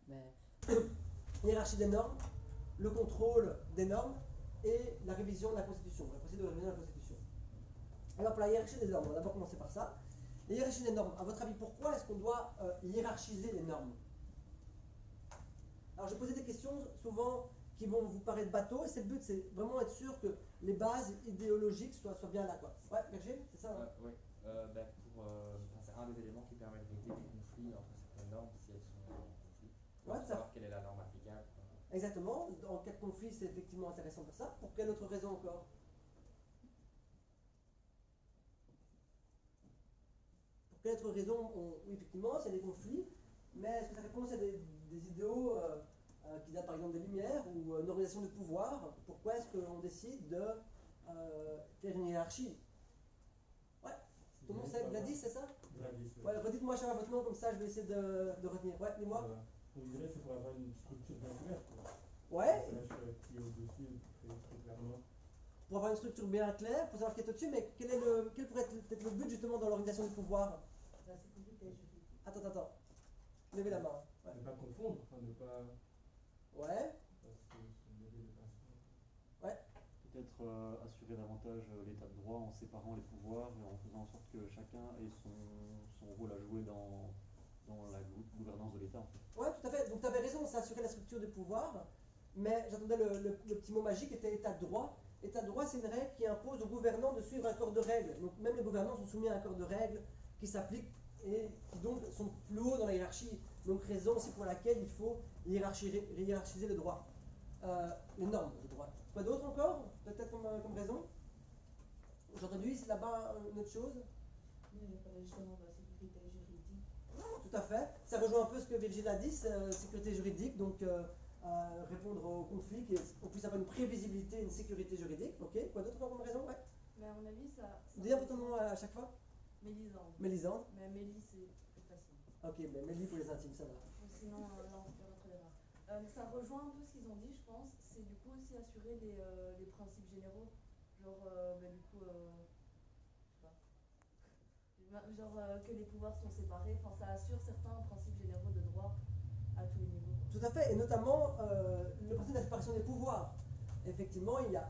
Mais hiérarchie des normes, le contrôle des normes et la révision de la Constitution, la procédure de révision de la Constitution. Alors pour la hiérarchie des normes, on va d'abord commencer par ça. La hiérarchie des normes, à votre avis, pourquoi est-ce qu'on doit hiérarchiser les normes? Alors je vais poser des questions souvent qui vont vous paraître bateaux, et c'est le but, c'est vraiment être sûr que les bases idéologiques soient bien là, quoi. Ouais, Virgile, c'est ça, hein? Oui, c'est un des éléments qui permet de régler des conflits entre certaines normes si elles sont en conflit. Ouais, Pour ça. savoir quelle est la norme applicable. Exactement, en cas de conflit, c'est effectivement intéressant pour ça. Pour quelle autre raison encore? Pour quelle autre raison oui, effectivement, c'est des conflits, mais est-ce que ça répond à des idéaux qui datent par exemple des Lumières ou une organisation de pouvoir? Pourquoi est-ce qu'on décide de faire une hiérarchie? Ouais, tout le monde sait Gladys, c'est ça? Gladys. Ouais, redites-moi chacun votre nom, comme ça je vais essayer de retenir. Ouais, dis-moi. On dirait que c'est pour avoir une structure bien claire. Ouais. Qui est au-dessus, très clairement. Pour avoir une structure bien claire, pour savoir ce qui est au-dessus, mais quel pourrait être peut-être le but justement dans l'organisation du pouvoir? La sécurité juridique. Attends. Levez la main. Ouais. Ne pas confondre, enfin ne pas. Ouais. Parce que c'est une idée de principe. Ouais. Peut-être assurer davantage l'état de droit en séparant les pouvoirs et en faisant en sorte que chacun ait son rôle à jouer dans la gouvernance de l'État. En fait. Ouais, tout à fait. Donc tu avais raison, c'est assurer la structure du pouvoir, mais j'attendais le petit mot magique était état de droit. État de droit, c'est une règle qui impose aux gouvernants de suivre un corps de règles. Donc même les gouvernants sont soumis à un corps de règles qui s'appliquent et qui donc sont plus hauts dans la hiérarchie. Donc raison aussi pour laquelle il faut hiérarchiser le droit. Les normes de droit. Quoi d'autre encore? Peut-être comme raison? J'ai entendu ici là-bas une autre chose. Mais il parlait justement de la sécurité juridique. Tout à fait. Ça rejoint un peu ce que Virgile a dit, sécurité juridique, donc répondre aux conflits, qu'on puisse avoir une prévisibilité, une sécurité juridique. Ok, quoi d'autre comme raison? Ouais. Mais à mon avis, ça. Dis un peu ton nom à chaque fois. Mélisande. Mélisande. Mais Mélis, c'est plus facile. Ok, mais Mélie pour les intimes, ça va. Sinon, là, on se perd entre les rares. Ça rejoint un peu ce qu'ils ont dit, je pense. C'est du coup aussi assurer les principes généraux. Genre, du coup, je sais pas. Genre que les pouvoirs sont séparés. Enfin, ça assure certains principes généraux de droit à tous les niveaux. Tout à fait, et notamment le principe de la séparation des pouvoirs. Effectivement, il y a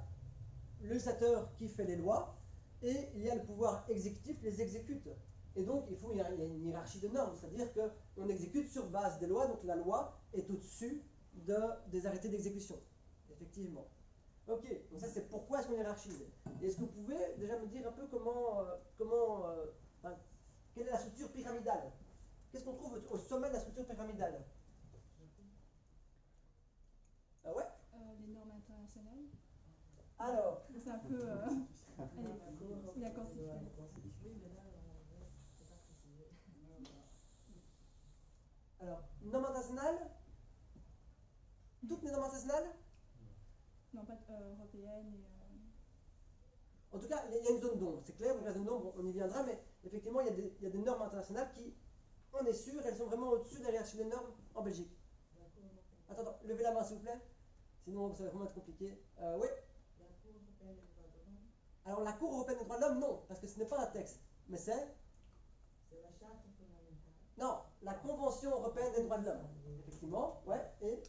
le législateur qui fait les lois et il y a le pouvoir exécutif qui les exécute. Et donc, il y a une hiérarchie de normes, c'est-à-dire qu'on exécute sur base des lois, donc la loi est au-dessus des arrêtés d'exécution. Effectivement. Ok, donc ça c'est pourquoi est-ce qu'on hiérarchise. Et est-ce que vous pouvez déjà me dire un peu quelle est la structure pyramidale? Qu'est-ce qu'on trouve au sommet de la structure pyramidale? Ah ouais? Les normes internationales. Alors, C'est un peu la Constitution. Oui, mais là, c'est pas précisé. Alors, normes internationales? Toutes les normes internationales? Non, pas européenne et. En tout cas, il y a une zone d'ombre, c'est clair, la zone d'ombre, on y viendra, mais effectivement, il y a des normes internationales qui, on est sûr, elles sont vraiment au-dessus de la hiérarchie des normes en Belgique. Attends, levez la main s'il vous plaît, sinon ça va vraiment être compliqué. Oui? La Cour européenne des droits de l'homme. Alors, la Cour européenne des droits de l'homme, non, parce que ce n'est pas un texte, mais c'est La charte fondamentale. non, la Convention européenne des droits de l'homme. Effectivement, ouais, et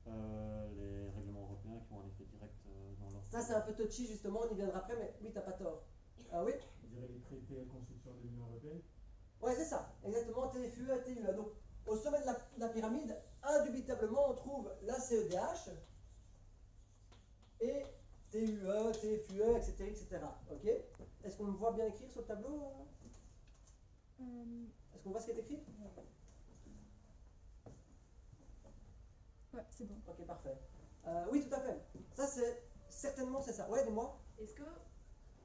Les règlements européens qui ont un effet direct dans leur. ça c'est un peu touchy justement, on y viendra après, mais oui, t'as pas tort. Oui? Je dirais les traités et construction de l'Union européenne. Ouais, c'est ça, exactement, TFUE, TUE. Donc, au sommet de la pyramide, indubitablement, on trouve la CEDH et TUE, TFUE, etc., etc. Ok? Est-ce qu'on me voit bien écrire sur le tableau? Est-ce qu'on voit ce qui est écrit? Ouais, c'est bon. Ok, parfait. Oui, tout à fait. Ça, c'est certainement c'est ça. Ouais, dis-moi. Est-ce que,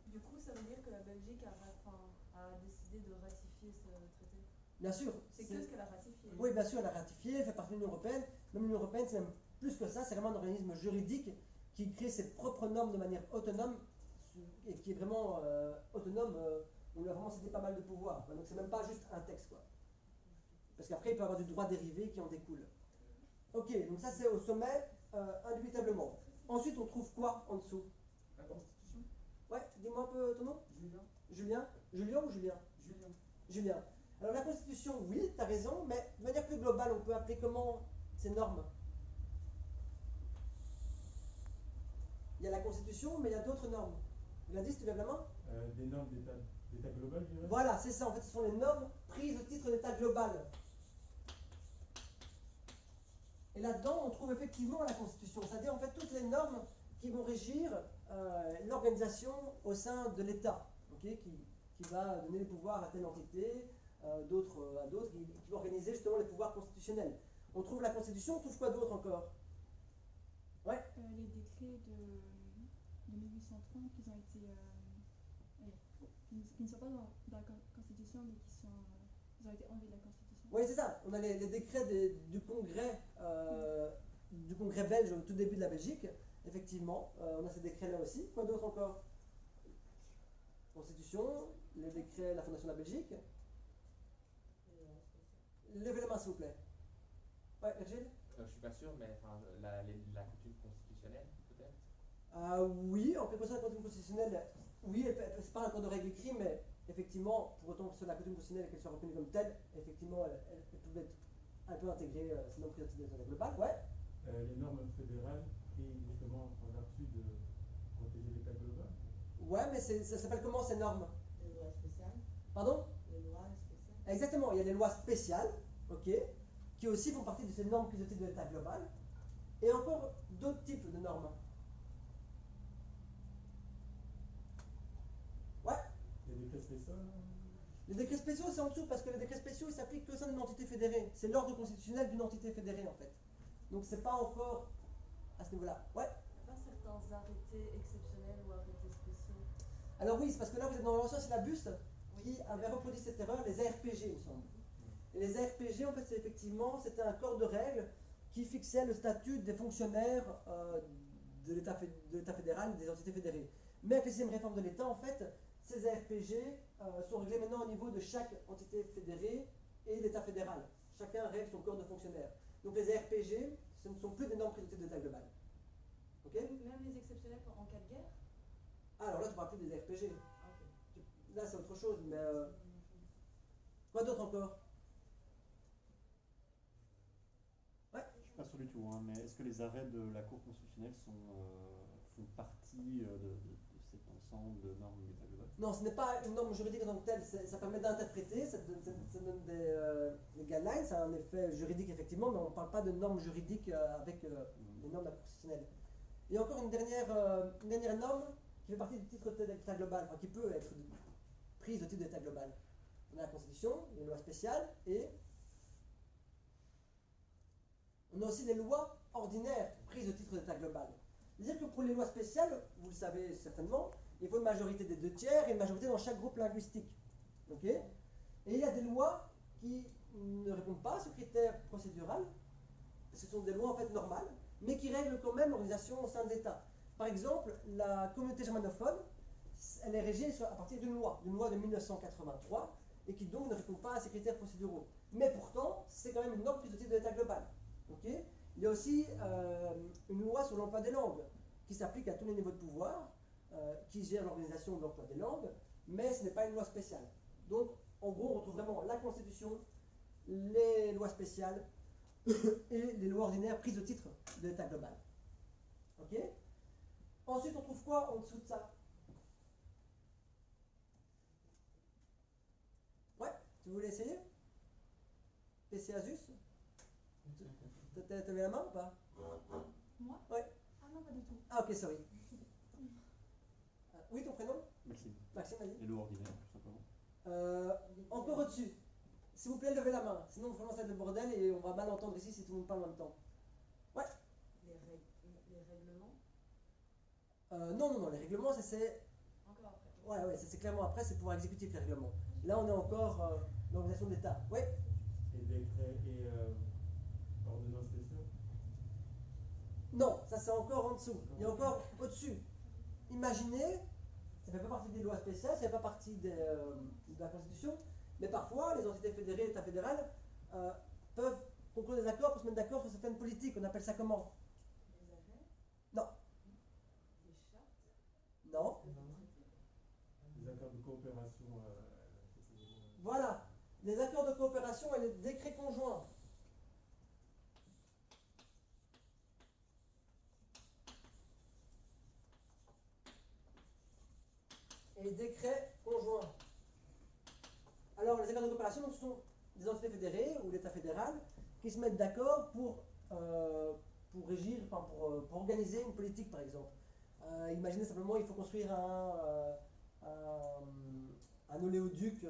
du coup, ça veut dire que la Belgique a décidé de ratifier ce traité? Bien sûr. C'est que ce qu'elle a ratifié. Oui, bien sûr, elle a ratifié, elle fait partie de l'Union européenne. Même l'Union européenne, c'est même plus que ça, c'est vraiment un organisme juridique qui crée ses propres normes de manière autonome et qui est vraiment autonome. On lui a vraiment cédé pas mal de pouvoir. Donc, c'est même pas juste un texte, quoi. Parce qu'après, il peut y avoir du droit dérivé qui en découle. Ok, donc ça, c'est au sommet, indubitablement. Ensuite, on trouve quoi en dessous? La Constitution. Ouais, dis-moi un peu ton nom. Julien. Julien? Julien ou Julien? Julien. Julien. Alors la Constitution, oui, tu as raison, mais de manière plus globale, on peut appeler comment ces normes? Il y a la Constitution, mais il y a d'autres normes. Tu l'as dit, si tu lèves la main? Des normes d'état global, je dirais. Voilà, c'est ça. En fait, ce sont les normes prises au titre d'état global. Et là-dedans, on trouve effectivement la Constitution, c'est-à-dire en fait toutes les normes qui vont régir l'organisation au sein de l'État, ok, qui va donner les pouvoirs à telle entité, d'autres à d'autres, qui va organiser justement les pouvoirs constitutionnels. On trouve la Constitution, on trouve quoi d'autre encore? Ouais. Les décrets de 1830 qui ont été. Allez, qui ne sont pas dans la Constitution, mais ils ont été enlevés de la Constitution. Oui, c'est ça. On a les décrets du Congrès belge au tout début de la Belgique. Effectivement, on a ces décrets-là aussi. Quoi d'autre encore? Constitution, les décrets de la Fondation de la Belgique. Levez la main, s'il vous plaît. Ouais, Virgile? Je suis pas sûr, mais enfin, la coutume constitutionnelle, peut-être. Oui, en quelque sorte, la coutume constitutionnelle, oui, c'est pas un corps de règles écrit, mais effectivement, pour autant que ce soit la coutume constitutionnelle et qu'elle soit reconnue comme telle, effectivement, elle pouvait être un peu intégrée, sinon prise de l'état global, ouais. Les normes fédérales prises justement en vertu de protéger l'état global. Ouais, mais ça s'appelle comment ces normes? Les lois spéciales. Pardon? Les lois spéciales. Exactement, il y a les lois spéciales, ok, qui aussi font partie de ces normes prises au titre de l'état global, et encore d'autres types de normes. Ouais. Les décrets spéciaux. Les décrets spéciaux, c'est en dessous, parce que les décrets spéciaux, ils s'appliquent qu'au sein d'une entité fédérée. C'est l'ordre constitutionnel d'une entité fédérée, en fait. Donc c'est pas encore à ce niveau-là. Ouais. Pas certains arrêtés exceptionnels ou arrêtés spéciaux. Alors oui, c'est parce que là, vous êtes dans l'ancien syllabus qui avait reproduit cette erreur, les ARPG, il me semble. Et les ARPG, en fait, c'est effectivement, c'était un corps de règles qui fixait le statut des fonctionnaires de l'État fédéral, des entités fédérées. Mais avec la 6e réforme de l'État, en fait, ces ARPG sont réglés maintenant au niveau de chaque entité fédérée et l'État fédéral. Chacun règle son corps de fonctionnaires. Donc les ARPG, ce ne sont plus des normes prises au titre de l'État global. Ok? Même les exceptionnels en cas de guerre? Alors là, tu parles plus des ARPG. Ah, ok. Là, c'est autre chose, mais... quoi d'autre encore? Ouais. Je suis pas sûr du tout, hein, mais est-ce que les arrêts de la Cour constitutionnelle font partie de cet ensemble de normes d'état global? Non, ce n'est pas une norme juridique en tant que telle, ça permet d'interpréter, ça donne des guidelines, ça a un effet juridique effectivement, mais on ne parle pas de normes juridiques avec les normes de la Cour constitutionnelle. Et encore une dernière norme qui fait partie du titre d'état global, enfin qui peut être prise au titre d'état global. On a la Constitution, les lois spéciales, et on a aussi les lois ordinaires prises au titre d'état global. C'est-à-dire que pour les lois spéciales, vous le savez certainement, il faut une majorité des 2/3 et une majorité dans chaque groupe linguistique. Ok? Et il y a des lois qui ne répondent pas à ce critère procédural, ce sont des lois en fait normales, mais qui règlent quand même l'organisation au sein de l'État. Par exemple, la communauté germanophone, elle est régie à partir d'une loi de 1983, et qui donc ne répond pas à ces critères procéduraux. Mais pourtant, c'est quand même une norme prise au titre de l'État global. Okay? Il y a aussi une loi sur l'emploi des langues, qui s'applique à tous les niveaux de pouvoir, qui gère l'organisation de l'emploi des langues, mais ce n'est pas une loi spéciale. Donc, en gros, on retrouve vraiment la Constitution, les lois spéciales et les lois ordinaires prises au titre de l'État global. Ok? Ensuite, on trouve quoi en dessous de ça? Ouais, tu voulais essayer? PC Asus? T'as levé la main ou pas? Moi? Ouais. Ah non, pas du tout. Ah ok, sorry. Oui, ton prénom? Maxime. Maxime, vas-y. Les lois ordinaires, tout simplement. Encore au-dessus. S'il vous plaît, levez la main. Sinon, vraiment, ça va être le bordel et on va mal entendre ici si tout le monde parle en même temps. Ouais. Les règlements? Non, les règlements, c'est... Encore après. Ouais, c'est clairement après, c'est pouvoir exécutif, les règlements. Là, on est encore dans l'organisation de l'État. Ouais. Et décrets et ordonnances spéciales. Non, ça c'est encore en dessous. Il y a encore au-dessus. Imaginez, ça ne fait pas partie des lois spéciales, ça ne fait pas partie de la Constitution, mais parfois les entités fédérées, l'État fédéral, peuvent conclure des accords pour se mettre d'accord sur certaines politiques. On appelle ça comment? Les arrêts? Non. Les chartes? Non. Les accords de coopération. Voilà. Les accords de coopération et les décrets conjoints. et décrets conjoints. Alors, les accords de coopération, donc, ce sont des entités fédérées ou l'État fédéral qui se mettent d'accord pour régir, enfin, pour organiser une politique, par exemple. Imaginez simplement, il faut construire un oléoduc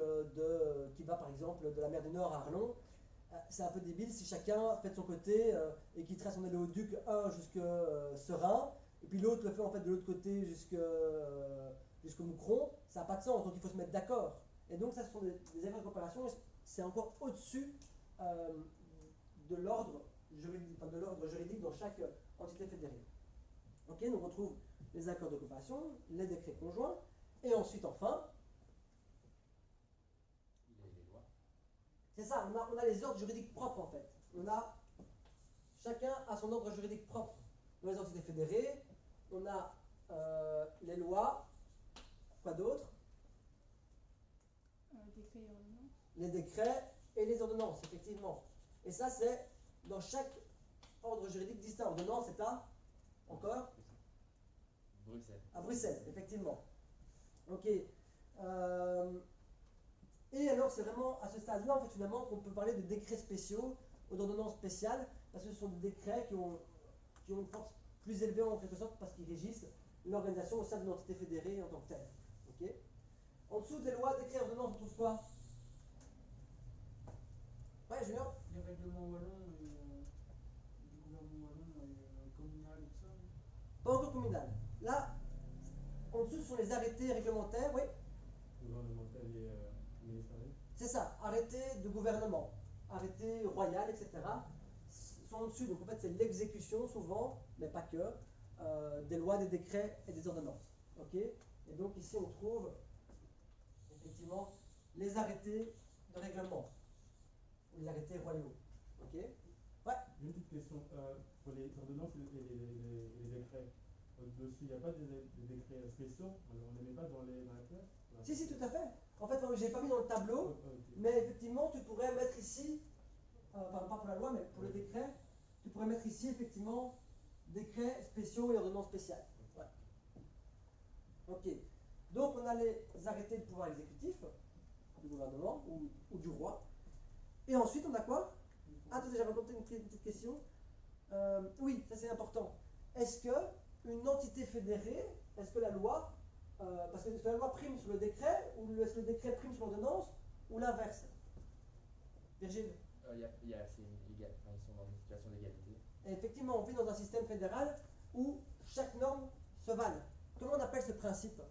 qui va, par exemple, de la mer du Nord à Arlon. C'est un peu débile si chacun fait de son côté et qui trace son oléoduc, un jusque Serein, et puis l'autre le fait en fait de l'autre côté jusqu'au Moucron. Ça n'a pas de sens, donc il faut se mettre d'accord. Et donc ça, ce sont des accords de coopération, c'est encore au-dessus de l'ordre juridique dans chaque entité fédérée. Ok, donc on trouve les accords de coopération, les décrets conjoints, et ensuite enfin, Les lois. c'est ça, on a les ordres juridiques propres en fait. Chacun a son ordre juridique propre. Dans les entités fédérées, on a les lois, quoi d'autre? Décret et ordonnance. Les décrets et les ordonnances, effectivement. Et ça, c'est dans chaque ordre juridique distinct. Ordonnance, c'est encore Bruxelles. à Bruxelles, effectivement. Ok. Et alors, c'est vraiment à ce stade-là, en fait, finalement, qu'on peut parler de décrets spéciaux ou d'ordonnances spéciales, parce que ce sont des décrets qui ont une force plus élevée en quelque sorte, parce qu'ils régissent l'organisation au sein d'une entité fédérée en tant que telle. Ok. En dessous des lois, décrets, ordonnances, on trouve quoi? Ouais, Junior? Les règlements wallons du gouvernement wallon et communal et tout ça. Pas encore communal. Là, en dessous, ce sont les arrêtés réglementaires, oui. Gouvernemental et ministériel. C'est ça, arrêté de gouvernement, arrêté royal, etc. sont au-dessus. Donc en fait, c'est l'exécution souvent, mais pas que, des lois, des décrets et des ordonnances. Ok. Et donc ici, on trouve effectivement les arrêtés de règlement, ou les arrêtés royaux. Ok. Ouais. J'ai une petite question. Pour les ordonnances et les décrets, au-dessus, il n'y a pas des décrets spéciaux? On ne les met pas dans la classe? Si, tout à fait. En fait, je n'ai pas mis dans le tableau, Ok. mais effectivement, tu pourrais mettre ici, enfin pas pour la loi, mais pour le décret, tu pourrais mettre ici effectivement décrets spéciaux et ordonnances spéciales. Ouais. Ok. Donc on a les arrêtés de pouvoir exécutif du gouvernement ou du roi. Et ensuite on a quoi? Attendez, j'avais encore une petite question. Oui, ça c'est important. Est-ce que une entité fédérée, est-ce que la loi, parce que est-ce que la loi prime sur le décret, ou est-ce que le décret prime sur l'ordonnance, ou l'inverse? Virgile? Ils sont dans une situation d'égalité. Et effectivement, on vit dans un système fédéral où chaque norme se vale. Comment on appelle ce principe?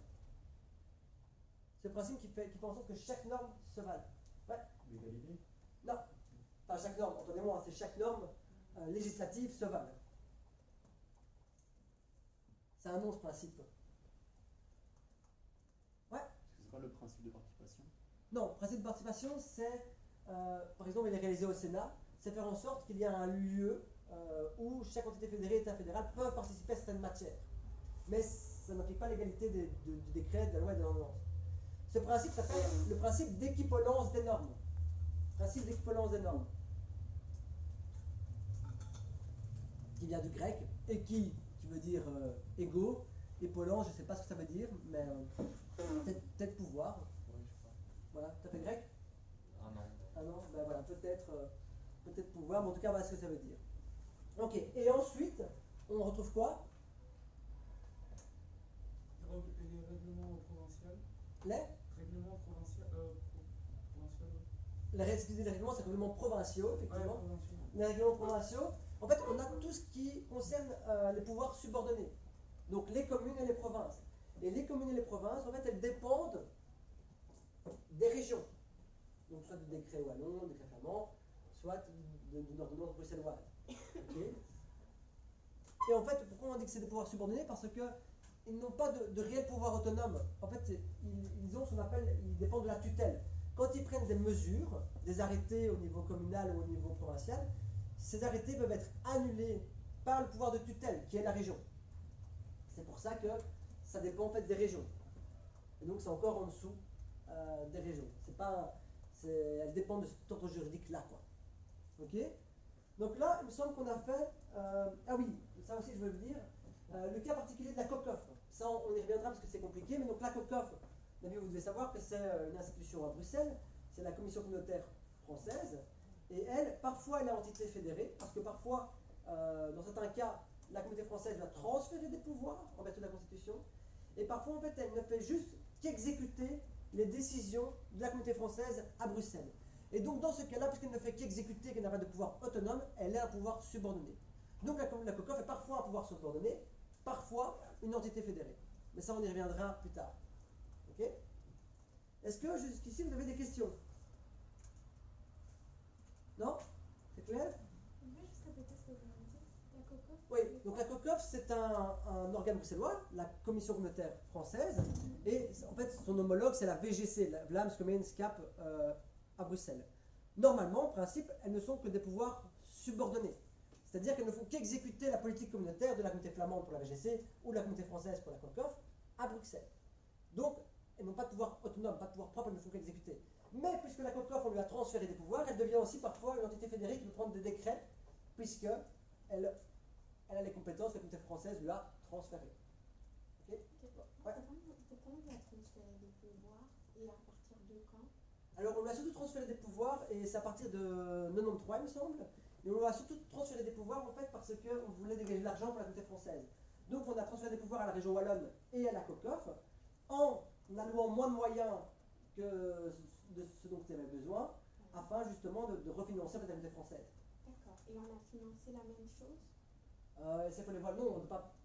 Ce principe qui fait en sorte que chaque norme se vale. Ouais. L'égalité? Non. Enfin, chaque norme, entendez-moi, hein, c'est chaque norme législative se vale. C'est un nom, ce principe. Ouais. C'est pas le principe de participation? Non, le principe de participation, c'est, par exemple, il est réalisé au Sénat, c'est faire en sorte qu'il y ait un lieu où chaque entité fédérée et État fédéral peuvent participer à certaines matières. Mais ça n'implique pas l'égalité du décret, de la loi et de l'ordonnance. Ce principe s'appelle le principe d'équipolence des normes. Principe d'équipolence des normes. Qui vient du grec, et qui veut dire égaux, épolance, je ne sais pas ce que ça veut dire, mais peut-être pouvoir. Oui, je crois. Voilà, tu as fait grec? Un an. Ah non, ben voilà, peut-être pouvoir, mais en tout cas, voilà ce que ça veut dire. Ok, et ensuite, on retrouve quoi? Les règlements provinciaux. Les Règlements provinciaux. Excusez, les règlements, c'est les règlements provinciaux, Ouais, effectivement. provinciaux. Les règlements provinciaux, en fait, on a tout ce qui concerne les pouvoirs subordonnés. Donc les communes et les provinces. Et les communes et les provinces, en fait, elles dépendent des régions. Donc soit du décret wallon, décret flamand, soit d'une ordonnance bruxelloise. Okay. Et en fait, pourquoi on dit que c'est des pouvoirs subordonnés? Parce qu'ils n'ont pas de réel pouvoir autonome. En fait, ils ont ce qu'on appelle, ils dépendent de la tutelle. Quand ils prennent des mesures, des arrêtés au niveau communal ou au niveau provincial, ces arrêtés peuvent être annulés par le pouvoir de tutelle, qui est la région. C'est pour ça que ça dépend en fait des régions. Et donc c'est encore en dessous des régions. Elles dépendent de cet ordre juridique-là, quoi. Ok? Donc là, il me semble qu'on a fait... ah oui, ça aussi je veux le dire. Le cas particulier de la COCOF. Ça, on y reviendra parce que c'est compliqué, mais donc la COCOF, Mais vous devez savoir que c'est une institution à Bruxelles, c'est la Commission communautaire française, et elle, parfois, elle est entité fédérée, parce que parfois, dans certains cas, la communauté française va transférer des pouvoirs en vertu de la Constitution, et parfois, en fait, elle ne fait juste qu'exécuter les décisions de la communauté française à Bruxelles. Et donc, dans ce cas-là, puisqu'elle ne fait qu'exécuter, qu'elle n'a pas de pouvoir autonome, elle est un pouvoir subordonné. Donc, la COCOF est parfois un pouvoir subordonné, parfois une entité fédérée. Mais ça, on y reviendra plus tard. Ok? Est-ce que jusqu'ici, vous avez des questions? Non? C'est clair? Vous pouvez juste répéter ce que vous avez dit? La COCOF? Oui, donc la COCOF, c'est un organe bruxellois, la Commission communautaire française, et en fait, son homologue, c'est la VGC, la Vlaams-Gemeenschap à Bruxelles. Normalement, en principe, elles ne sont que des pouvoirs subordonnés. C'est-à-dire qu'elles ne font qu'exécuter la politique communautaire de la communauté flamande pour la VGC ou de la communauté française pour la COCOF à Bruxelles. Donc, elles n'ont pas de pouvoir autonome, pas de pouvoir propre, elles ne font qu'exécuter. Mais puisque la COCOF, on lui a transféré des pouvoirs, elle devient aussi parfois une entité fédérée qui peut prendre des décrets, puisqu'elle a les compétences que la communauté française lui a transférées. Ok? Ouais. Pourquoi on va transférer des pouvoirs et à partir de quand? Alors, on lui a surtout transféré des pouvoirs, et c'est à partir de 93, il me semble. Et on lui a surtout transféré des pouvoirs, en fait, parce qu'on voulait dégager de l'argent pour la communauté française. Donc, on a transféré des pouvoirs à la région Wallonne et à la COCOF, en allouant moins de moyens que de ce dont ils avaient besoin, afin justement de refinancer la communauté française. D'accord. Et on a financé la même chose? C'est pour les voir. Non, on ne peut pas.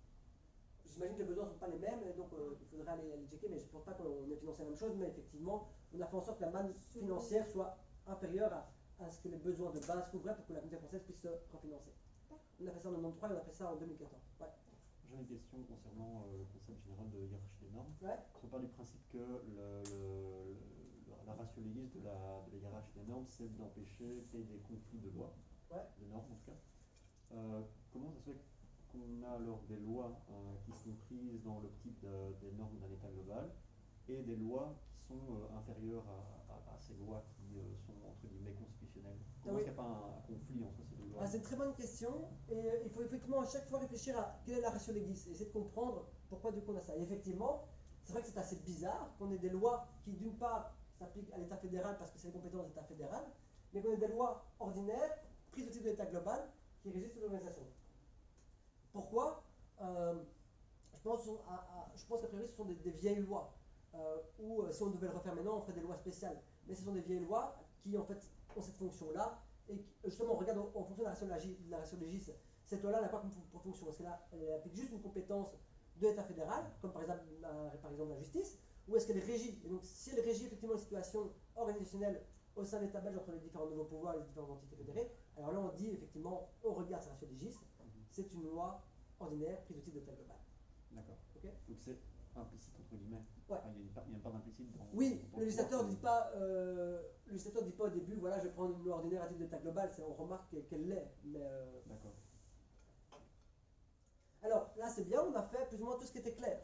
J'imagine que les besoins ne sont pas les mêmes, et donc il faudrait aller checker, mais je ne pense pas qu'on ait financé la même chose, mais effectivement, on a fait en sorte que la manne financière soit inférieure à ce que les besoins de base couvraient pour que la communauté française puisse se refinancer. On a fait ça en 93 et on a fait ça en 2014. Ouais. J'ai une question concernant le concept général de hiérarchie des normes. Ouais. On part du principe que la ratio legis de la hiérarchie des normes, c'est d'empêcher qu'il y ait des conflits de lois, Ouais. de normes en tout cas. Comment ça se fait qu'on a alors des lois qui sont prises dans l'optique des normes d'un État global et des lois qui sont inférieures à ces lois qui sont entre guillemets constitutionnelles? Comment Oui. est-ce qu'il n'y a pas un conflit entre ces deux lois? Ah, c'est une très bonne question, et il faut effectivement à chaque fois réfléchir à quelle est la ratio legis et essayer de comprendre pourquoi du coup on a ça. Et effectivement, c'est vrai que c'est assez bizarre qu'on ait des lois qui d'une part s'appliquent à l'État fédéral parce que c'est les compétences de l'État fédéral, mais qu'on ait des lois ordinaires prises au titre de l'État global qui régissent toute l'organisation. Pourquoi? Je pense qu'a priori ce sont des vieilles lois, ou si on devait le refaire maintenant on ferait des lois spéciales, mais ce sont des vieilles lois qui en fait ont cette fonction-là. Et justement, on regarde en fonction de la ratio legis, cette loi-là n'a pas pour fonction. Est-ce qu'elle applique juste une compétence de l'État fédéral, comme par exemple la justice, ou est-ce qu'elle régit? Et donc, si elle régit effectivement une situation organisationnelle au sein de l'État belge entre les différents nouveaux pouvoirs et les différentes entités fédérées, alors là, on dit effectivement, au regard de sa ratio legis, c'est une loi ordinaire prise au titre de l'État global. D'accord. Okay. Donc c'est implicite entre guillemets. Ouais. Enfin, il y a une part d'implicite dans. Oui, dans le législateur ne dit pas au début, voilà, je vais prendre une loi ordinaire à titre d'État global, on remarque qu'elle l'est. Mais D'accord. alors là, c'est bien, on a fait plus ou moins tout ce qui était clair.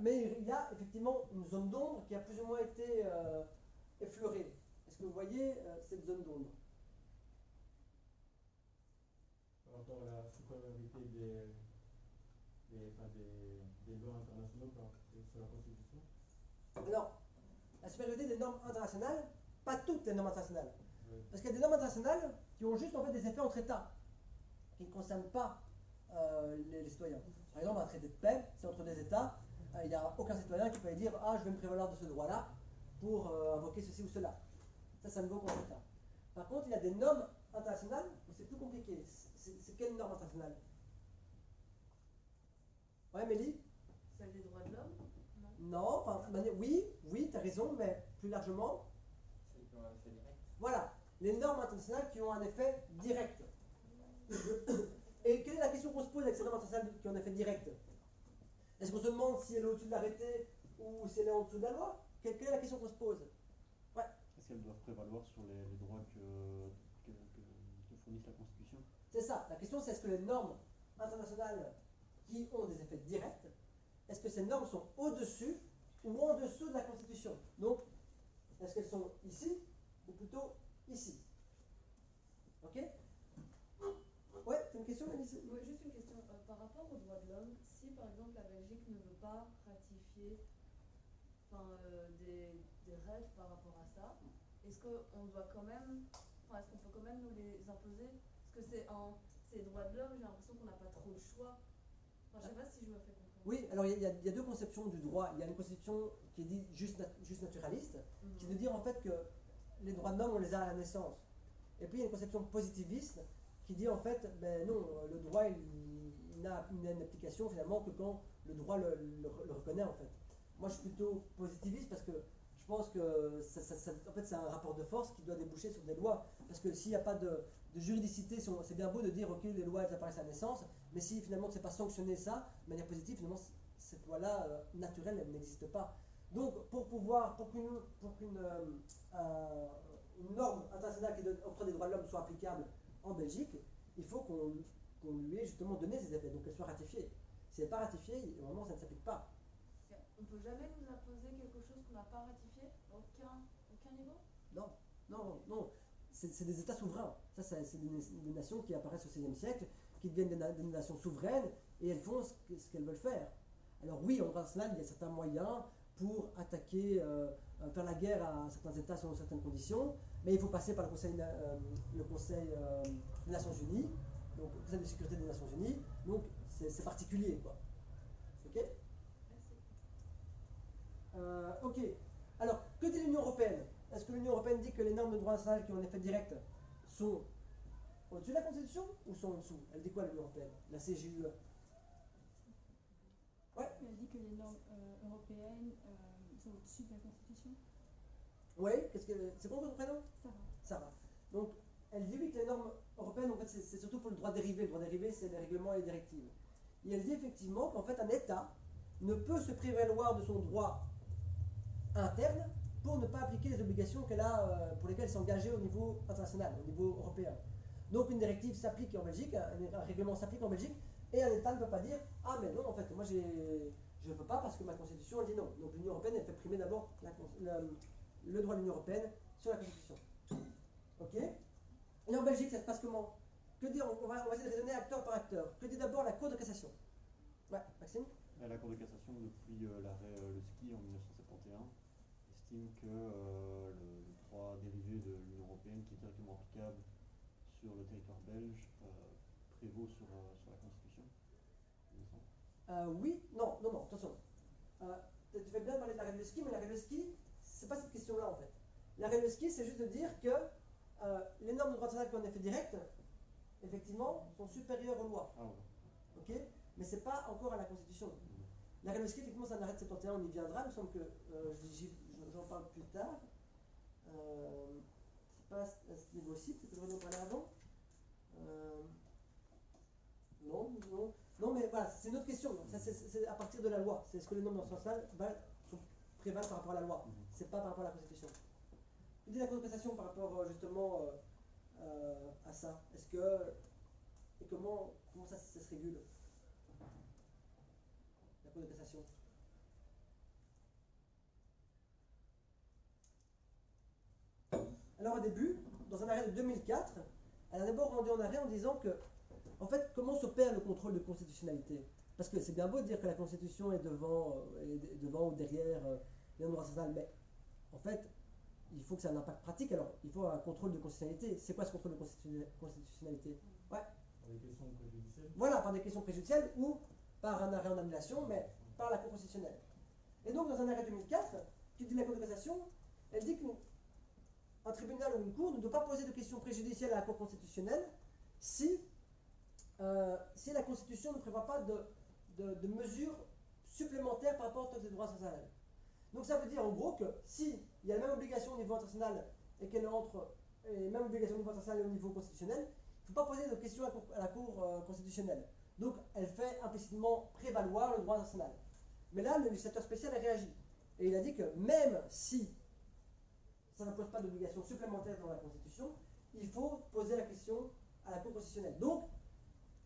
Mais il y a effectivement une zone d'ombre qui a plus ou moins été effleurée. Est-ce que vous voyez cette zone d'ombre? Par rapport à la supériorité des lois internationales sur la Constitution? Alors, la supériorité des normes internationales, pas toutes les normes internationales. Oui. Parce qu'il y a des normes internationales qui ont juste en fait des effets entre États, qui ne concernent pas les citoyens. Par exemple, un traité de paix, c'est entre des États, il n'y a aucun citoyen qui peut dire « Ah, je vais me prévaloir de ce droit-là pour invoquer ceci ou cela ». Ça ne vaut qu'entre États. Par contre, il y a des normes internationales où c'est plus compliqué. C'est quelle norme internationale? Ouais, Mélie? Celle des droits de l'homme? Non, enfin, oui, tu as raison, mais plus largement, Celles qui ont un effet direct. voilà, les normes internationales qui ont un effet direct. Et quelle est la question qu'on se pose avec ces normes internationales qui ont un effet direct? Est-ce qu'on se demande si elle est au-dessus de l'arrêté ou si elle est en dessous de la loi? Quelle est la question qu'on se pose? Ouais. Est-ce qu'elles doivent prévaloir sur les droits que fournisse la Constitution? C'est ça. La question, c'est est-ce que les normes internationales qui ont des effets directs, est-ce que ces normes sont au-dessus ou en dessous de la Constitution? Donc, est-ce qu'elles sont ici ou plutôt ici? Ok? Ouais, c'est une question, Mélissa? Oui, juste une question. Par rapport aux droits de l'homme, si par exemple la Belgique ne veut pas ratifier des règles par rapport à ça, est-ce qu'on doit quand même, est-ce qu'on peut quand même nous les imposer? Parce que ces droits de l'homme, j'ai l'impression qu'on n'a pas trop le choix. Je sais pas si je me fais comprendre. Oui, alors il y a deux conceptions du droit. Il y a une conception qui est dite juste naturaliste, qui veut dire en fait que les droits de l'homme, on les a à la naissance. Et puis il y a une conception positiviste qui dit en fait, ben non, le droit il n'a une application finalement que quand le droit le reconnaît en fait. Moi je suis plutôt positiviste parce que je pense que en fait, c'est un rapport de force qui doit déboucher sur des lois. Parce que s'il n'y a pas de juridicité, c'est bien beau de dire ok les lois elles apparaissent à la naissance, mais si finalement tu ne sais pas sanctionner ça de manière positive, finalement cette loi-là naturelle elle n'existe pas. Donc pour qu'une norme internationale qui octroie des droits de l'homme soit applicable en Belgique, il faut qu'on lui ait justement donné ces effets, donc qu'elle soit ratifiée. Si elle n'est pas ratifiée, vraiment ça ne s'applique pas. On ne peut jamais nous imposer quelque chose qu'on n'a pas ratifié à aucun niveau? Non. C'est des États souverains. Ça, c'est des nations qui apparaissent au XVIe siècle, qui deviennent des nations souveraines, et elles font ce qu'elles veulent faire. Alors oui, en droit international, il y a certains moyens pour attaquer, faire la guerre à certains États selon certaines conditions, mais il faut passer par le Conseil des Nations Unies, donc le Conseil de sécurité des Nations Unies, donc c'est particulier, quoi. Ok? Ok. Alors, que dit l'Union Européenne? Est-ce que l'Union Européenne dit que les normes de droit international qui ont un effet direct sont au-dessus de la Constitution ou sont en dessous? Elle dit quoi l'Union Européenne? La CJUE? Ouais. Elle dit que les normes européennes sont au-dessus de la Constitution. Oui, c'est quoi votre prénom? Sarah. Sarah. Donc, elle dit oui que les normes européennes, en fait, c'est surtout pour le droit dérivé. Le droit dérivé, c'est les règlements et les directives. Et elle dit effectivement qu'en fait, un État ne peut se prévaloir de son droit interne pour ne pas appliquer les obligations qu'elle a, pour lesquelles elle s'est engagée au niveau international, au niveau européen. Donc une directive s'applique en Belgique, un règlement s'applique en Belgique, et un État ne peut pas dire « Ah mais non, en fait, moi je ne peux pas parce que ma Constitution elle dit non ». Donc l'Union Européenne, elle fait primer d'abord le droit de l'Union Européenne sur la Constitution. Ok? Et en Belgique, ça se passe comment? Que dire? On va essayer de raisonner acteur par acteur. Que dit d'abord la Cour de cassation? Ouais, Maxime? La Cour de cassation, depuis l'arrêt Le Ski en 1971, estime que le droit dérivé de l'Union européenne, qui est directement applicable sur le territoire belge, prévaut sur la Constitution, il me semble. Oui, non, attention. Tu fais bien de parler de l'arrêt Le Ski, mais l'arrêt Le Ski, c'est pas cette question-là en fait. L'arrêt Le Ski, c'est juste de dire que les normes de droit international qui ont un effet direct, effectivement, sont supérieures aux lois. Ah ouais. Ok? Mais c'est pas encore à la Constitution. L'arrêt Le Ski, effectivement, c'est un arrêt de 71, on y viendra. Il me semble que j'en parle plus tard. C'est pas à ce niveau-ci, peut-être que je vais en parler avant. Non, mais voilà, c'est une autre question. C'est à partir de la loi. C'est ce que les normes internationales prévalent par rapport à la loi. C'est pas par rapport à la Constitution. Que dit la Cour de cassation par rapport justement à ça? Est-ce que et comment ça se régule? La Cour de cassation. Alors au début, dans un arrêt de 2004, elle a d'abord rendu en arrêt en disant que, en fait, comment s'opère le contrôle de constitutionnalité? Parce que c'est bien beau de dire que la Constitution est devant ou derrière les normes internationales, mais en fait, il faut que ça ait un impact pratique. Alors, il faut un contrôle de constitutionnalité. C'est quoi ce contrôle de constitutionnalité? Ouais. Par des questions préjudicielles. Voilà, par des questions préjudicielles ou par un arrêt en annulation, mais par la Cour constitutionnelle. Et donc, dans un arrêt 2004, qui dit la Cour de cassation, elle dit qu'un tribunal ou une cour ne doit pas poser de questions préjudicielles à la Cour constitutionnelle si la Constitution ne prévoit pas de mesures supplémentaires par rapport au texte des droits internationaux. Donc ça veut dire en gros que si il y a la même obligation au niveau international et qu'elle entre, et même obligation au niveau international et au niveau constitutionnel, il ne faut pas poser de questions à la Cour constitutionnelle. Donc elle fait implicitement prévaloir le droit international. Mais là, le législateur spécial a réagi. Et il a dit que même si ça ne pose pas d'obligation supplémentaire dans la Constitution, il faut poser la question à la Cour constitutionnelle. Donc,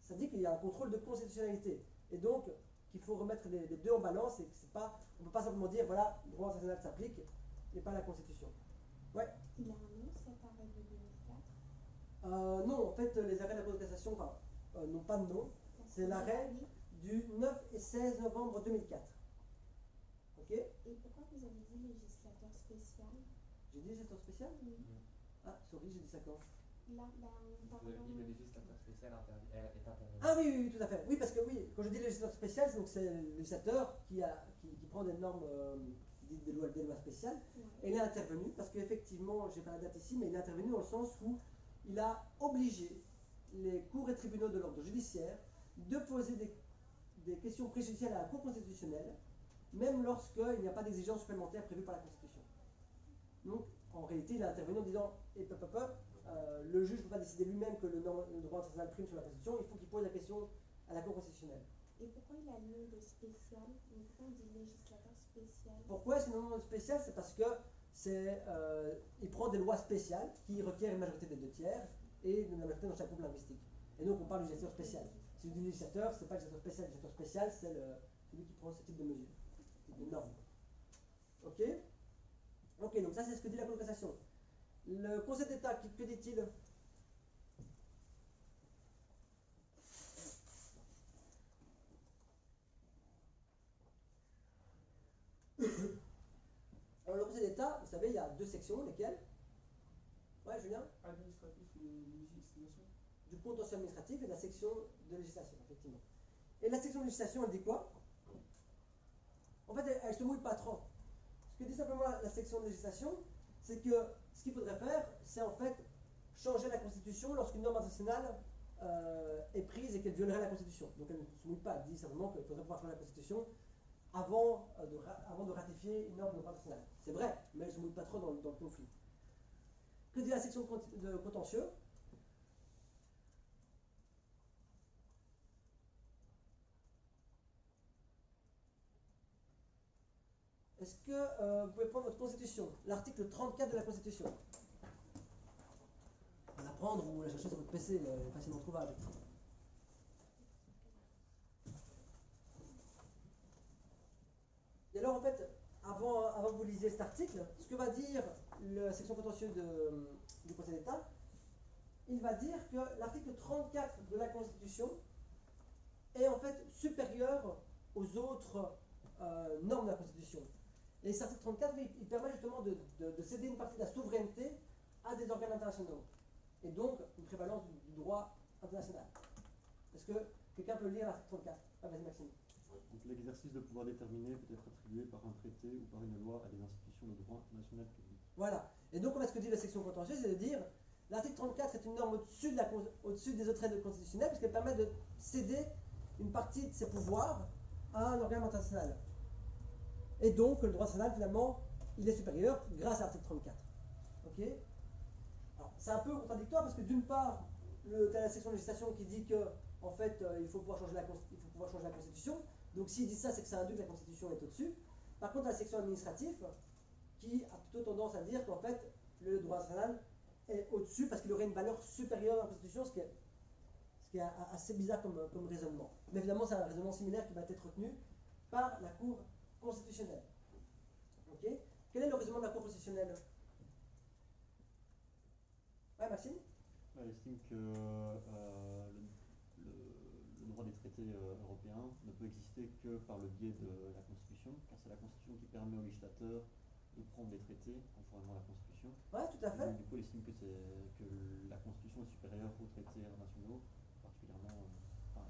ça dit qu'il y a un contrôle de constitutionnalité. Et donc, qu'il faut remettre les deux en balance et que c'est pas, on ne peut pas simplement dire, voilà, le droit international s'applique et pas la Constitution. Ouais. Il a un nom, cet arrêt de 2004? Non, en fait, les arrêts de la Cour de cassation n'ont pas de nom. C'est l'arrêt du 9 et 16 novembre 2004. Ok? Et pourquoi vous avez dit législateur spécial? J'ai dit législateur spécial? Oui. Ah, sorry, j'ai dit ça quand? Là, ben, en Le parlant. législateur spécial est intervenu. Ah oui, oui, oui, tout à fait. Oui, parce que oui, quand je dis législateur spécial, c'est le législateur qui prend des normes, dites des lois spéciales. Ouais. Et il est intervenu, parce qu'effectivement, j'ai pas la date ici, mais il est intervenu dans le sens où il a obligé les cours et tribunaux de l'ordre judiciaire de poser des questions préjudicielles à la Cour constitutionnelle, même lorsqu'il n'y a pas d'exigence supplémentaire prévue par la Constitution. Donc, en réalité, il a intervenu en disant le juge ne peut pas décider lui-même que le droit international prime sur la Constitution, il faut qu'il pose la question à la Cour constitutionnelle. Et pourquoi il a le nom de spécial? Donc, pourquoi on dit législateur spécial? Pourquoi est-ce un nom spécial? C'est parce que il prend des lois spéciales qui requièrent une majorité des 2/3 et une majorité dans chaque groupe linguistique. Et donc, on parle du législateur spécial. Si je dis législateur, ce n'est pas le législateur spécial. Le législateur spécial, c'est celui qui prend ce type de mesures, ce type de normes. Ok? Ok, donc ça, c'est ce que dit la Cour de cassation. Le Conseil d'État, que dit-il? Alors, le Conseil d'État, vous savez, il y a 2 sections, lesquelles? Ouais, Julien? Administratif et législation. Du contentieux administratif et de la section de législation, effectivement. Et la section de législation, elle dit quoi? En fait, elle ne se mouille pas trop. Ce que dit simplement la section de législation, c'est que ce qu'il faudrait faire, c'est en fait changer la Constitution lorsqu'une norme internationale est prise et qu'elle violerait la Constitution. Donc elle ne se mouille pas, elle dit simplement qu'il faudrait pouvoir changer la Constitution avant de ratifier une norme internationale. C'est vrai, mais elle ne se mouille pas trop dans le conflit. Que dit la section de contentieux? Est-ce que vous pouvez prendre votre Constitution, l'article 34 de la Constitution? La prendre ou la chercher sur votre PC, elle est facilement trouvable. Et alors en fait, avant que vous lisiez cet article, ce que va dire la section contentieux du Conseil d'État, il va dire que l'article 34 de la Constitution est en fait supérieur aux autres normes de la Constitution. Et cet article 34, il permet justement de céder une partie de la souveraineté à des organes internationaux. Et donc, une prévalence du droit international. Est-ce que quelqu'un peut lire l'article 34? Ah, vas-y, Maxime. Donc l'exercice de pouvoir déterminé peut être attribué par un traité ou par une loi à des institutions de droit international public. Voilà. Et donc, ce que dit la section contentieuse, c'est de dire l'article 34 est une norme au-dessus des autres règles constitutionnelles, puisqu'elle permet de céder une partie de ses pouvoirs à un organe international. Et donc, le droit national, finalement, il est supérieur grâce à l'article 34. Ok? Alors, c'est un peu contradictoire parce que d'une part, tu as la section de législation qui dit que, en fait, il faut pouvoir changer la Constitution. Donc, s'il dit ça, c'est que ça induit que la Constitution est au-dessus. Par contre, la section administrative qui a plutôt tendance à dire qu'en fait, le droit national est au-dessus parce qu'il aurait une valeur supérieure à la Constitution, ce qui est assez bizarre comme raisonnement. Mais évidemment, c'est un raisonnement similaire qui va être retenu par la Cour constitutionnelle. Ok? Quel est le raisonnement de la Cour constitutionnelle? Ouais, Maxime? Elle estime que le droit des traités européens ne peut exister que par le biais de la Constitution, car c'est la Constitution qui permet au législateur de prendre les traités conformément à la Constitution. Ouais, tout à fait. Donc, du coup, elle estime que la Constitution est supérieure aux traités internationaux, particulièrement,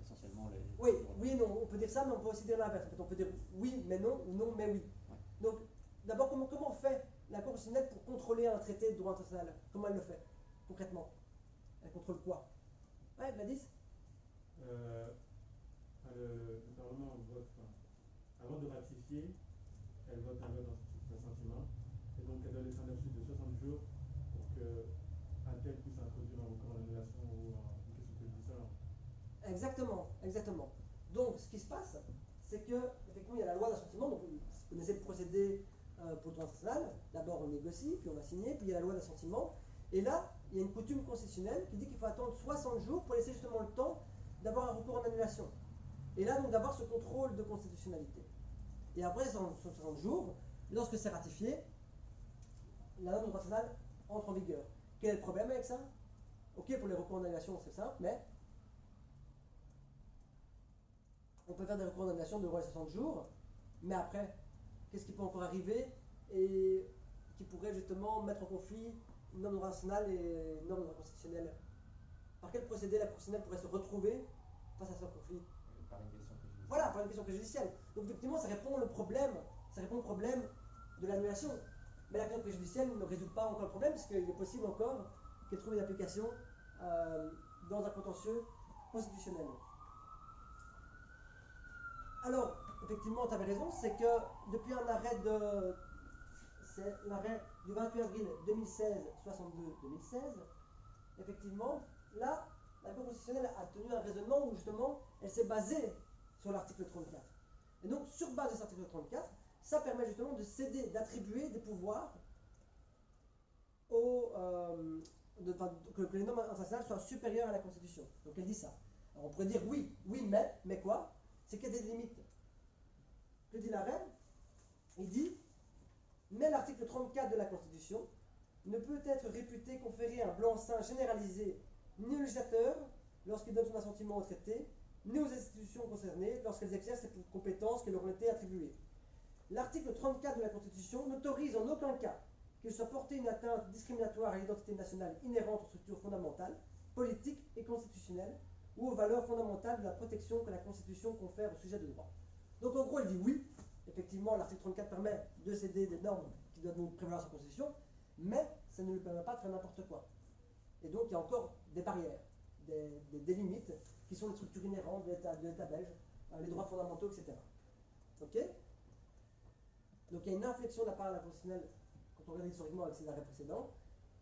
essentiellement les... Oui et non. On peut dire ça, mais on peut aussi dire l'inverse. En fait, on peut dire oui mais non, ou non mais oui. Ouais. Donc, d'abord, comment fait la Cour constitutionnelle pour contrôler un traité de droit international? Comment elle le fait, concrètement? Elle contrôle quoi? Ouais, Gladys? Le Parlement vote, avant de ratifier, elle vote un vote d'assentiment, et donc elle doit laisser un laps de 60 jours pour qu'un tel puisse introduire un recours d'annulation ou une question préjudicielle. Exactement. Donc, ce qui se passe, c'est que, effectivement, il y a la loi d'assentiment, donc vous connaissez le procédé pour le droit international. D'abord, on négocie, puis on va signer, puis il y a la loi d'assentiment. Et là, il y a une coutume constitutionnelle qui dit qu'il faut attendre 60 jours pour laisser justement le temps d'avoir un recours en annulation. Et là, donc, d'avoir ce contrôle de constitutionnalité. Et après ces 60 jours, lorsque c'est ratifié, la norme internationale entre en vigueur. Quel est le problème avec ça? Ok, pour les recours en annulation, c'est simple, mais on peut faire des recours en annulation de 60 jours, mais après, qu'est-ce qui peut encore arriver et qui pourrait justement mettre en conflit une norme nationale et une norme constitutionnelle. Par quel procédé la Cour constitutionnelle pourrait se retrouver face à ce conflit? Par une question préjudicielle. Voilà, par une question préjudicielle. Donc effectivement, ça répond au problème de l'annulation. Mais la question préjudicielle ne résout pas encore le problème, parce qu'il est possible encore qu'elle trouve une application dans un contentieux constitutionnel. Alors, effectivement, tu avais raison, c'est que depuis un arrêt c'est l'arrêt du 28 avril 2016, 62-2016, effectivement, là, la Cour constitutionnelle a tenu un raisonnement où justement, elle s'est basée sur l'article 34. Et donc, sur base de cet article 34, ça permet justement de céder, d'attribuer des pouvoirs que les normes internationales soient supérieures à la Constitution. Donc elle dit ça. Alors on pourrait dire oui, mais quoi? C'est qu'il y a des limites. Que dit l'arrêt? Il dit, mais l'article 34 de la Constitution ne peut être réputé conférer un blanc-seing généralisé ni au législateur lorsqu'il donne son assentiment au traité, ni aux institutions concernées lorsqu'elles exercent les compétences qui leur ont été attribuées. L'article 34 de la Constitution n'autorise en aucun cas qu'il soit porté une atteinte discriminatoire à l'identité nationale inhérente aux structures fondamentales, politiques et constitutionnelles, ou aux valeurs fondamentales de la protection que la Constitution confère au sujet de droit. Donc en gros, elle dit oui, effectivement, l'article 34 permet de céder des normes qui doivent donc prévaloir sa Constitution, mais ça ne lui permet pas de faire n'importe quoi. Et donc il y a encore des barrières, des limites, qui sont les structures inhérentes de l'État belge, les droits fondamentaux, etc. Ok? Donc il y a une inflexion de la part de la Constitutionnelle quand on regarde historiquement avec ses arrêts précédents,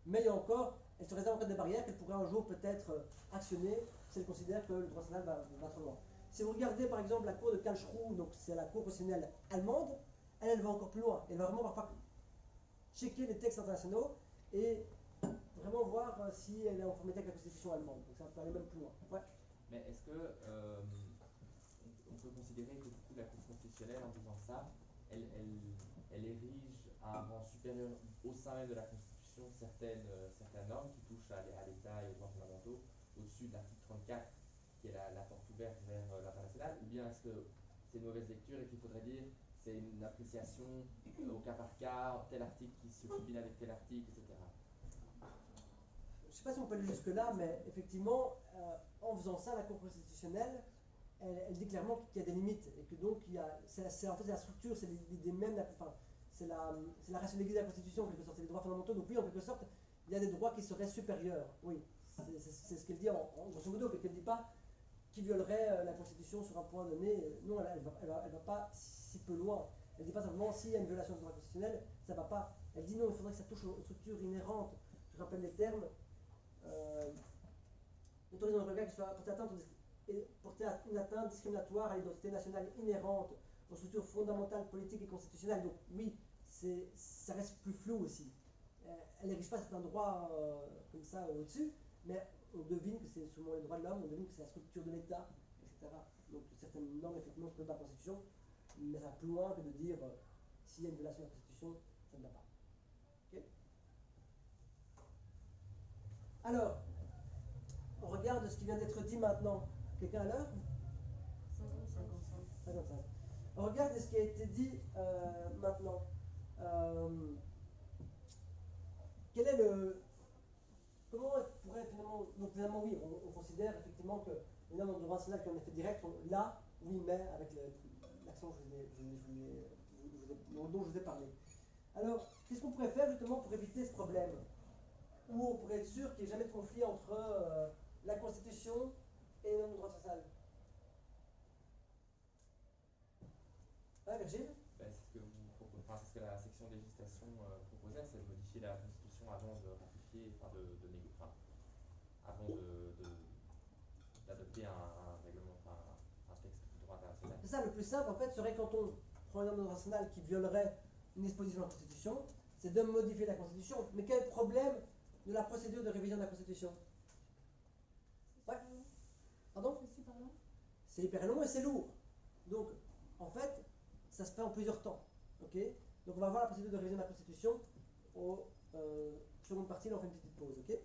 mais il y a encore, elle se réserve encore des barrières qu'elle pourrait un jour peut-être actionner si elle considère que le droit national va trop loin. Si vous regardez par exemple la cour de Karlsruhe, donc c'est la cour constitutionnelle allemande, elle va encore plus loin. Elle va vraiment parfois checker les textes internationaux et vraiment voir si elle est en conformité avec la constitution allemande. Donc ça peut aller même plus loin. Ouais. Mais est-ce que on peut considérer que du coup la Cour constitutionnelle, en disant ça, elle érige à un rang supérieur au sein même de la Constitution certaines normes qui touchent à l'État et aux droits fondamentaux au-dessus de l'article 34 qui est la porte ouverte vers l'international, ou bien est-ce que c'est une mauvaise lecture et qu'il faudrait dire c'est une appréciation au cas par cas, tel article qui se combine avec tel article, etc. Je ne sais pas si on peut aller jusque-là, mais effectivement, en faisant ça, la Cour constitutionnelle, elle dit clairement qu'il y a des limites et que donc c'est en fait la structure, c'est l'idée même, c'est la rationalité de la Constitution en quelque sorte, c'est les droits fondamentaux. Donc oui, en quelque sorte, il y a des droits qui seraient supérieurs. Oui, c'est ce qu'elle dit en grosso modo, mais qu'elle ne dit pas qui violerait la Constitution sur un point donné. Non, elle va pas si peu loin. Elle ne dit pas simplement s'il y a une violation du droit constitutionnel, ça ne va pas. Elle dit non, il faudrait que ça touche aux structures inhérentes. Je rappelle les termes. Autorisant le regard qui soit porter une atteinte discriminatoire à l'identité nationale inhérente aux structures fondamentales, politiques et constitutionnelles. Donc oui, ça reste plus flou aussi. Elle n'érige pas certains droits comme ça au-dessus, mais on devine que c'est souvent les droits de l'homme, on devine que c'est la structure de l'État, etc. Donc certaines normes effectivement se peuvent dans la Constitution, mais ça va plus loin que de dire s'il y a une violation de la Constitution, ça ne va pas. Okay. Alors, on regarde ce qui vient d'être dit maintenant. Quelqu'un à l'heure? 55. On regarde ce qui a été dit maintenant. Quel est le... Comment on pourrait finalement... Donc finalement, oui, on considère effectivement que les normes de droit national qui ont un effet direct sont là, oui, mais avec l'accent dont je vous ai parlé. Alors, qu'est-ce qu'on pourrait faire justement pour éviter ce problème? Où on pourrait être sûr qu'il n'y ait jamais de conflit entre la Constitution et les normes de droit social? Ouais, Virgile? Ben, c'est ce que vous proposez, enfin, c'est ce que la section législation proposait, c'est de modifier la Constitution avant de ratifier, enfin avant d'adopter un règlement, enfin un texte de droit international. C'est ça, le plus simple en fait serait quand on prend une norme de droit national qui violerait une disposition de la Constitution, c'est de modifier la Constitution. Mais quel est le problème de la procédure de révision de la Constitution? Ouais. Pardon? C'est hyper long et c'est lourd. Donc, en fait, ça se fait en plusieurs temps. Ok? Donc, on va voir la procédure de révision de la Constitution. Au seconde partie, là, on fait une petite pause. Ok?